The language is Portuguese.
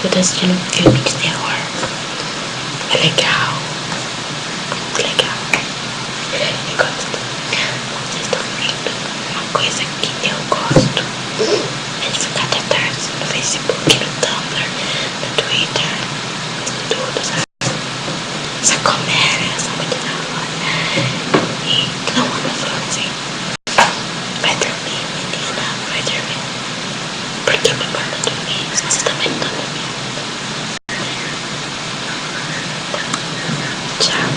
eu tô assistindo um filme de terror. É legal. Muito legal. Eu gosto. Vocês estão vendo uma coisa que eu gosto é de ficar até tarde no Facebook.